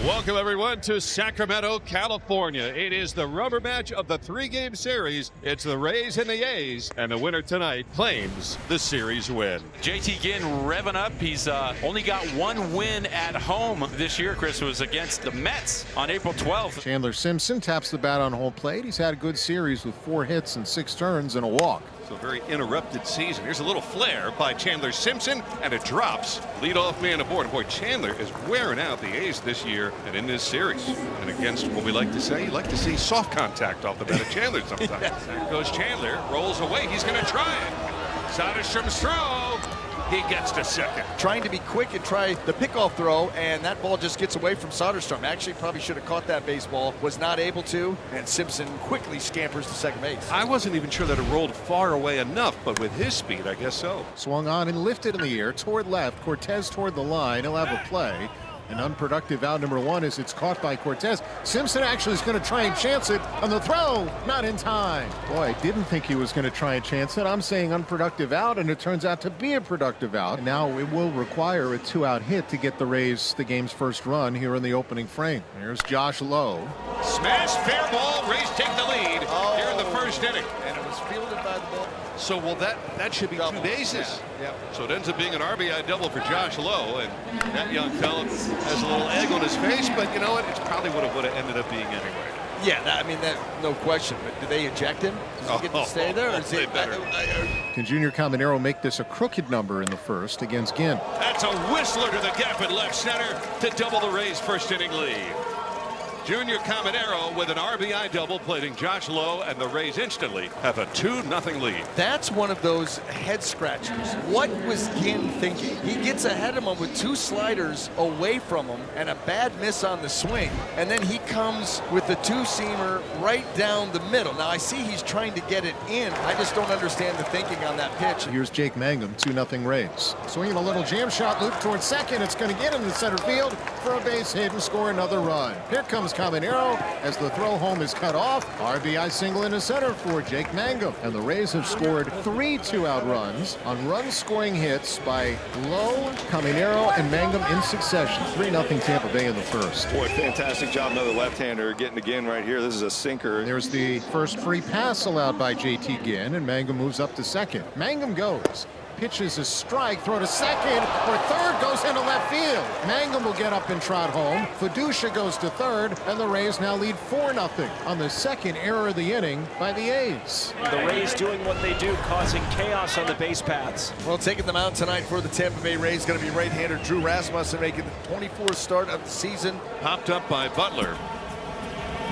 Welcome, everyone, to Sacramento, California. It is the rubber match of the three-game series. It's the Rays and the A's, and the winner tonight claims the series win. JT Ginn revving up. He's only got one win at home this year, Chris. Was against the Mets on April 12th. Chandler Simpson taps the bat on home plate. He's had a good series with 4 hits and 6 turns and a walk. So a very interrupted season. Here's a little flare by Chandler Simpson, and it drops. Leadoff man aboard. Boy, Chandler is wearing out the A's this year and in this series. And against what we like to say, you like to see soft contact off the bat of Chandler sometimes. There goes Chandler, rolls away. He's going to try it. Soderstrom's throw. He gets to second. Trying to be quick and try the pickoff throw, and that ball just gets away from Soderstrom. Actually, probably should have caught that baseball. Was not able to, and Simpson quickly scampers to second base. I wasn't even sure that it rolled far away enough, but with his speed, I guess so. Swung on and lifted in the air toward left. Cortez toward the line. He'll have a play. An unproductive out number 1 as it's caught by Cortez. Simpson actually is going to try and chance it on the throw. Not in time. Boy, I didn't think he was going to try and chance it. I'm saying unproductive out, and it turns out to be a productive out. And now it will require a 2-out hit to get the Rays the game's first run here in the opening frame. Here's Josh Lowe. Smash, fair ball. Rays take the lead here in the first inning. And it was fielded by the ball. So, well, that should be double. 2 bases. Yeah. So it ends up being an RBI double for Josh Lowe, and that young fella has a little egg on his face, but you know what? It's probably what it would have ended up being anyway. Yeah, I mean, that no question. But do they eject him? Does he get to stay there? Or is they it better. Can Junior Caminero make this a crooked number in the first against Ginn? That's a whistler to the gap in left center to double the Rays' first inning lead. Junior Caminero with an RBI double, plating Josh Lowe, and the Rays instantly have a 2-0 lead. That's one of those head scratchers. What was Ginn thinking? He gets ahead of him with 2 sliders away from him and a bad miss on the swing, and then he comes with the 2-seamer right down the middle. Now I see he's trying to get it in. I just don't understand the thinking on that pitch. Here's Jake Mangum, 2-0 Rays. Swinging a little jam shot loop towards second. It's going to get him to center field for a base hit and score another run. Here comes Caminero as the throw home is cut off. RBI single into center for Jake Mangum. And the Rays have scored 3 2-out runs on run-scoring hits by Lowe, Caminero, and Mangum in succession. 3-0 Tampa Bay in the first. Boy, fantastic job. Another left-hander getting again right here. This is a sinker. There's the first free pass allowed by JT Ginn, and Mangum moves up to second. Mangum goes. Pitches a strike, throw to second, or third, goes into left field. Mangum will get up and trot home. Fiducia goes to third, and the Rays now lead 4-0 on the second error of the inning by the A's. The Rays doing what they do, causing chaos on the base paths. Well, taking them out tonight for the Tampa Bay Rays going to be right-hander Drew Rasmussen, making the 24th start of the season. Popped up by Butler.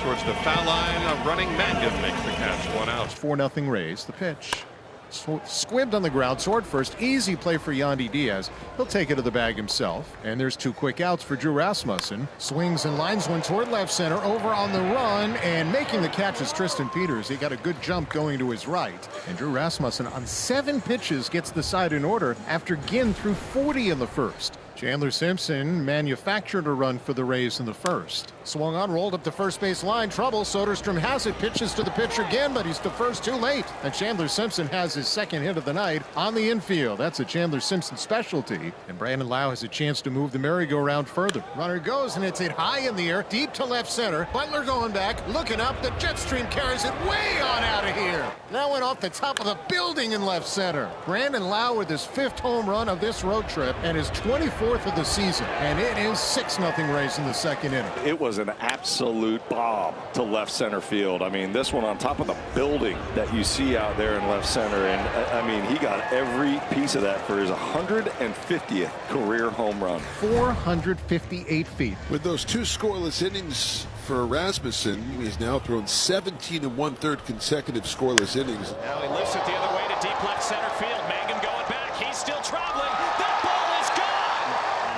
Towards the foul line, a running Mangum makes the catch. 1 out. 4-0 Rays. The pitch. Squibbed on the ground, sword first. Easy play for Yandy Diaz. He'll take it to the bag himself. And there's 2 quick outs for Drew Rasmussen. Swings and lines one toward left center, over on the run, and making the catch is Tristan Peters. He got a good jump going to his right. And Drew Rasmussen on 7 pitches gets the side in order after Ginn threw 40 in the first. Chandler Simpson manufactured a run for the Rays in the first. Swung on, rolled up the first base line. Trouble. Soderstrom has it. Pitches to the pitcher again, but he's to first too late. And Chandler Simpson has his second hit of the night on the infield. That's a Chandler Simpson specialty. And Brandon Lowe has a chance to move the merry-go-round further. Runner goes, and it's hit high in the air, deep to left center. Butler going back, looking up. The jet stream carries it way on out of here. That went off the top of the building in left center. Brandon Lowe with his 5th home run of this road trip and his 24th of the season, and it is 6-0 Rays in the second inning. It was an absolute bomb to left center field. I mean, this one on top of the building that you see out there in left center, and I mean, he got every piece of that for his 150th career home run. 458 feet. With those 2 scoreless innings for Rasmussen, he's now thrown 17 1/3 consecutive scoreless innings. Now he lifts it the other way to deep left center field. Mangum going back. He's still traveling. That ball is gone.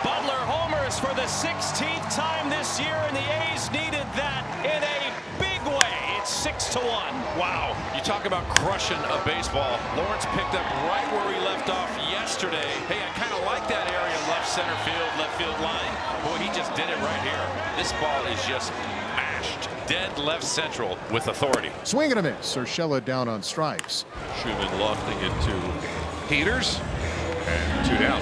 Butler homers for the 16th time this year, and the A's needed that in a big way. It's 6-1. Wow, you talk about crushing a baseball. Lawrence picked up right where he left off yesterday. Hey, I kind of like that area, left center field, left field line. Boy, he just did it right here. This ball is just mashed dead left central with authority. Swing and a miss. Urshela down on strikes. Schumann lofting it to Peters, and 2 down.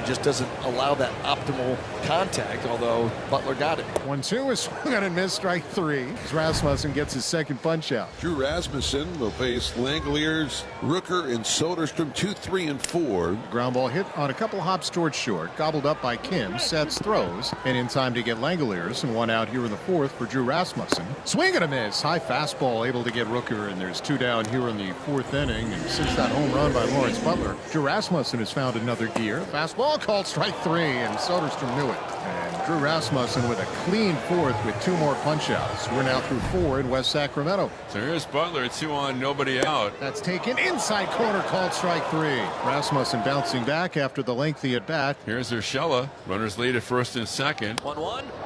He just doesn't allow that optimal contact, although Butler got it. 1-2 is swung on and missed, strike 3. As Rasmussen gets his second punch out. Drew Rasmussen will face Langeliers, Rooker, and Soderstrom 2, 3, and 4. Ground ball hit on a couple hops towards short, gobbled up by Kim, sets, throws, and in time to get Langeliers, and one out here in the fourth for Drew Rasmussen. Swing and a miss, high fastball able to get Rooker, and there's 2 down here in the fourth inning. And since that home run by Lawrence Butler, Drew Rasmussen has found another gear. Fastball called strike 3, and Soderstrom knew it. And Drew Rasmussen with a clean fourth with 2 more punch-outs. We're now through 4 in West Sacramento. So here's Butler, 2 on, nobody out. That's taken inside corner, called strike 3. Rasmussen bouncing back after the lengthy at bat. Here's Urshela. Runners lead at first and second. 1-1.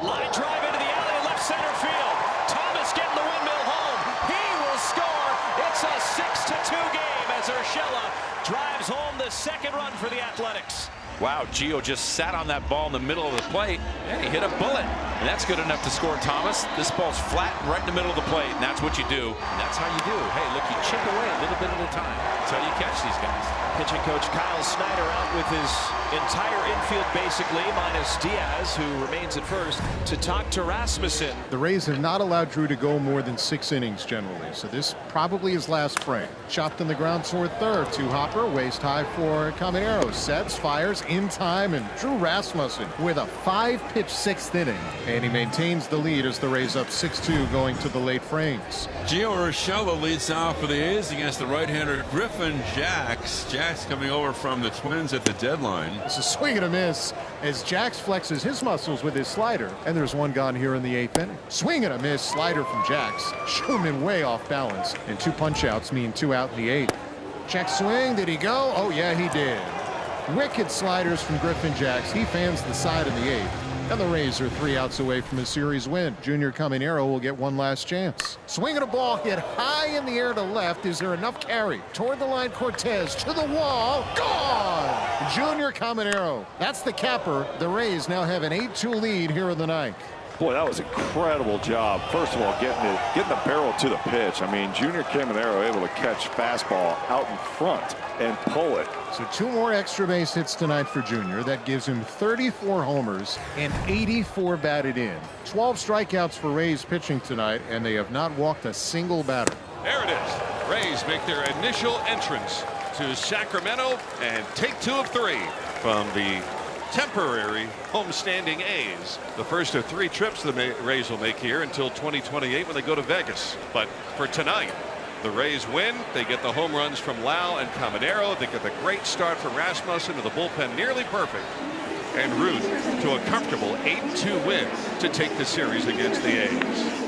Line drive into the alley, left center field. Thomas getting the windmill home. He will score. It's a 6-2 game as Urshela drives home the second run for the Athletics. Wow, Gio just sat on that ball in the middle of the plate, and he hit a bullet. And that's good enough to score Thomas. This ball's flat right in the middle of the plate, and that's what you do. And that's how you do. Hey, look, you chip away a little bit at a time. That's how you catch these guys. Pitching coach Kyle Snyder out with his entire infield basically, minus Diaz, who remains at first, to talk to Rasmussen. The Rays have not allowed Drew to go more than 6 innings generally, so this probably his last frame. Chopped in the ground toward third. 2-hopper, waist high for Caminero. Sets, fires in time, and Drew Rasmussen with a 5-pitch 6th inning. And he maintains the lead as the Rays up 6-2 going to the late frames. Gio Urshela leads off for the A's against the right-hander Griffin Jax. Jax coming over from the Twins at the deadline. It's a swing and a miss as Jax flexes his muscles with his slider, and there's 1 gone here in the 8th inning. Swing and a miss, slider from Jax. Schumann way off balance, and 2 punch-outs mean 2 out in the 8th. Check swing, did he go? Oh yeah, he did. Wicked sliders from Griffin Jax. He fans the side in the 8th. And the Rays are 3 outs away from a series win. Junior Caminero will get 1 last chance. Swinging a ball hit high in the air to left. Is there enough carry? Toward the line, Cortez to the wall. Gone! Junior Caminero. That's the capper. The Rays now have an 8-2 lead here in the 9th. Boy, that was an incredible job. First of all, getting the barrel to the pitch. I mean, Junior Caminero able to catch fastball out in front and pull it. So 2 more extra base hits tonight for Junior. That gives him 34 homers and 84 batted in. 12 strikeouts for Rays pitching tonight, and they have not walked a single batter. There it is. Rays make their initial entrance to Sacramento and take 2 of 3 from the temporary homestanding A's. The first of 3 trips the Rays will make here until 2028 when they go to Vegas. But for tonight, the Rays win. They get the home runs from Lowe and Caminero. They get the great start from Rasmussen to the bullpen, nearly perfect. And root to a comfortable 8-2 win to take the series against the A's.